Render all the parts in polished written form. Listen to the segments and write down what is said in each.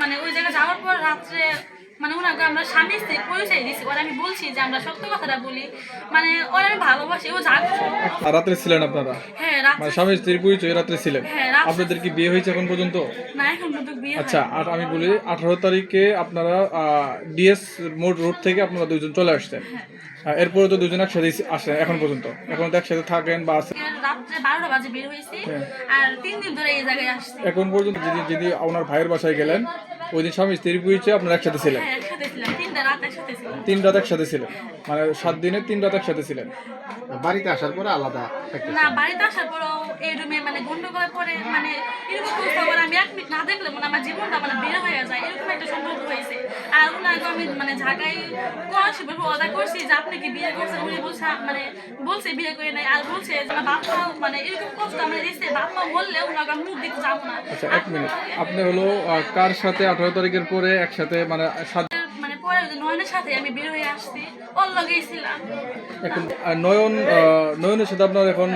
মানে ওই জায়গায় যাওয়ার পর রাত্রে মানে ওনাকে আমরা স্বামী স্ত্রী পরিচয় দিছি, ওরা আমি বলছি যে আমরা সত্য কথাটা বলি, মানে ওরা আমি ভালোবাসি, ও যাক। আর রাত্রে ছিলেন আপনারা? হ্যাঁ মানে রাত্রে। স্বামী স্ত্রীর পরিচয় রাত্রে ছিলেন? হ্যাঁ রাত্রে। আপনাদের কি বিয়ে হয়েছে এখন পর্যন্ত? না এখন পর্যন্ত বিয়ে হয়নি। আচ্ছা, আর আমি বলি 18 তারিখে আপনারা ডিএস মোড় রোড থেকে আপনারা দুইজন চলে আসছেন। এরপরে তো দুজন একসাথে আসেন এখন পর্যন্ত, এখন তো একসাথে থাকেন বা আছেন। রাত্রে 12টা বাজে বের হয়েছি আর 3 দিন ধরে এই জায়গায় আসছি। এখন পর্যন্ত যদি ওনার ভাইয়ের বাসায় গেলেন, ওই দিন স্বামী স্ত্রীর পরিচয় আপনারা একসাথে ছিলেন? হ্যাঁ একসাথে ছিলাম, 3টা রাত একসাথে ছিলাম। 3 রাত একসাথে ছিলেন, মানে 7 দিনে 3 রাত একসাথে ছিলেন। বাড়িতে আসার পরে আলাদা থাকতেছে? না বাড়িতে আসার পরও এই রুমে মানে গন্ডগোলের পরে মানে এরকম অবস্থা করে আমি 1 মিনিট না দেখলে মানে আমার জীবনটা মানে বের হয়ে যায়, এরকম একটা সম্পর্ক হয়েছে। আর ওনাকে আমি মানে ঢাকায় কোয়াশি বলবো অদা করছি যে আপনি কি বিয়ে করছেন, উনি বলছে মানে বলছে বিয়ে করে নাই, আর বলছে যে আমার বাপ মা মানে এরকম কষ্ট আমরা দিচ্ছে, বাপ মা বললে ওনাকে আমি মুখ দিতে যাবো না। আচ্ছা 1 মিনিট, আপনি হলো কার সাথে 18 তারিখের পরে একসাথে মানে মানে পরে ওই যে নয়নের সাথে আমি বের হয়ে আসছি, ওর লগেই ছিলাম। এখন নয়নের সাথে আপনার এখন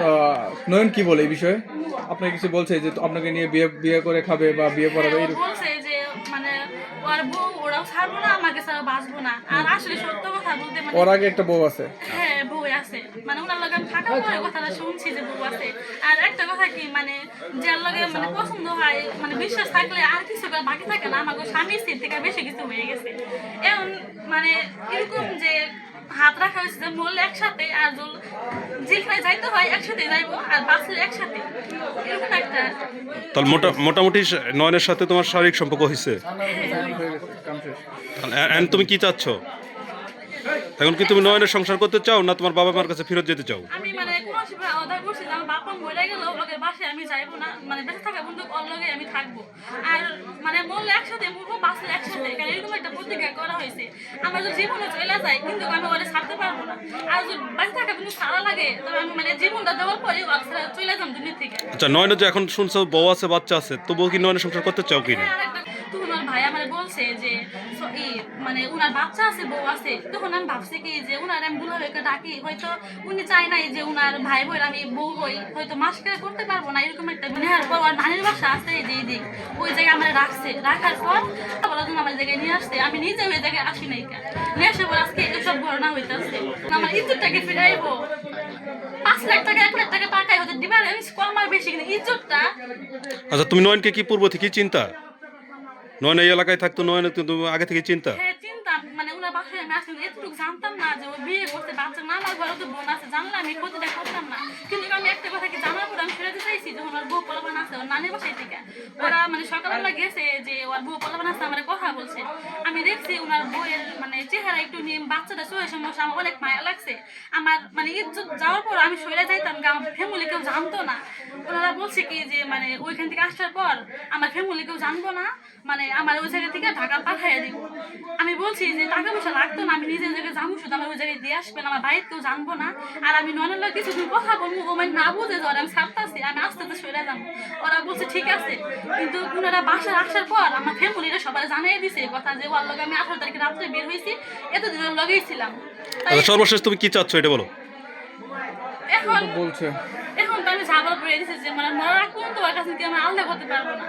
নয়ন কি বলে এই বিষয়ে? আপনাকে কিছু বলছে যে আপনাকে নিয়ে বিয়ে করে খাবে বা বিয়ে করাবে ও এরকম? বলছে যে মানে ওর বউ ওরাও ছাড়বো না, আমাকে ছাড়া বাঁচবো না। আর আসলে সত্য কথা বলতে মানে ওর আগে একটা বউ আছে? হ্যাঁ বউ আছে, মানে ওনার লগে আমি থাকার পরে কথাটা শুনছি যে বউ আছে। আর একটা কথা কি মানে যার লগে মানে পছন্দ হয় মানে বিশ্বাস থাকলে আর কিছু বাকি থাকে না, আমাকে স্বামী স্ত্রীর থেকে বেশি কিছু হয়ে গেছে। এখন মানে এরকম যে হাত রাখা হয়েছে যে মরলে একসাথে, আর যেখানে যাইতে হয় একসাথে যাইবো, আর বাঁচলে একসাথে, এরকম একটা। তাহলে মোটামুটি নয়নের সাথে তোমার শারীরিক সম্পর্ক হয়েছে। এখন তুমি কি চাচ্ছ? এখন কি তুমি নয়নের সংসার করতে চাও না তোমার বাবা মার কাছে ফেরত যেতে চাও? আমি মানে কোন সময় অর্ডার করছি যে আমার বাবা মরে গেল ওকে বাসায় আমি যাইবো না, মানে বেঁচে থাকা বন্ধু ওর লগে আমি থাকবো। আর মানে মরলে একসাথে মরবো, বাঁচলে একসাথে, কারণ এরকম একটা প্রতিজ্ঞা করা হয়েছে। আমার যদি জীবনে চলে যায় কিন্তু আমি ওরে ছাড়তে পারবো না। আর যদি বেঁচে থাকা বন্ধু ছাড়া লাগে তবে আমি মানে জীবনটা দেওয়ার পরে চলে যাম দুনিয়া থেকে। আচ্ছা, নয়নের যে এখন শুনছো বউ আছে বাচ্চা আছে, তো বউ কি নয়নের সংসার করতে চাও কি না? তখন ওর ভাই আমার বলছে যে মানে উনার বাচ্চা আছে বউ আছে, তখন আমি ভাবছি কি যে উনার আমি দুলাভাইকে ডাকি, হয়তো উনি চাই নাই যে উনার ভাই বোন আমি বউ হই, হয়তো মাস করে করতে পারবো না এরকম একটা। নেওয়ার পর ওর নানির বাসা আছে যে দিক, ওই জায়গায় আমার রাখছে, রাখার পর বলার জন্য আমার জায়গায় নিয়ে আসছে। আমি নিজে ওই জায়গায় আসি নাই, নিয়ে আসে পর আজকে এসব ঘটনা হইতেছে। আমার ইজ্জতটাকে ফিরাইবো, 5 লাখ টাকা 1 লাখ টাকা পাকাই হতে ডিফারেন্স কম আর বেশি, কিন্তু ইজ্জতটা। আচ্ছা, তুমি নয়নকে কি পূর্ব থেকেই চিন্তা? নয়ন এই এলাকায় থাকতো, নয়ন তুমি আগে থেকে চিন্তা? হ্যাঁ চিন্তাম, মানে ওনার বাসায় আমি আসলে এতটুকু জানতাম না যে ও বিয়ে করতে বাচ্চা না, আমার ঘরে তো বোন আছে, জানলে আমি ক্ষতিটা করতাম না। কিন্তু আমি একটা কথা কি জানার পর আমি ফেরাতে চাইছি যখন ওর বউ পোলাপান আছে ওর নানির বাসায় থেকে, ওরা মানে সকালবেলা গেছে যে ওর বউ পোলাপান আছে আমার কথা বলছে। আমি দেখছি ওনার বউয়ের মানে চেহারা একটু নিয়ে বাচ্চাটা চোখের সমস্যা, আমার অনেক মায়া লাগছে। আমার মানে ইজ্জত যাওয়ার পর আমি সরে যাইতাম, আমার ফ্যামিলি কেউ জানতো না। ওনারা বলছে কি যে মানে ওইখান থেকে আসার পর আমার ফ্যামিলি কেউ জানবো না, মানে আমার ওই জায়গা থেকে ঢাকা পাঠাইয়া দিব। আমি বলছি যে টাকা পয়সা লাগতো না, আমি নিজের জায়গায় যাবো, শুধু আমার ওই জায়গায় দিয়ে আসবেন, আমার বাড়িতে কেউ জানবো না। আর আমি নয়নের লোক কিছুদিন কথা বলবো, ও মানে না বুঝে যে আমি ছাড়তেছি, আমি আস্তে আস্তে সরে যাবো। ওরা বলছে ঠিক আছে, কিন্তু ওনারা বাসায় আসার পর আমার ফ্যামিলিরা সবাই জানিয়ে দিছে কথা যে ওর লগে আমি 18 তারিখে রাত্রে বের হয়েছি, এতদিন ওর লগেই ছিলাম। সর্বশেষ তুমি কি চাচ্ছ এটা বলো? এখন বলছে এখন তো আমি ঝামেলা পড়ে দিছি যে মানে মরার আগ পর্যন্ত ওর কাছে কি আমি আলাদা করতে পারবো না।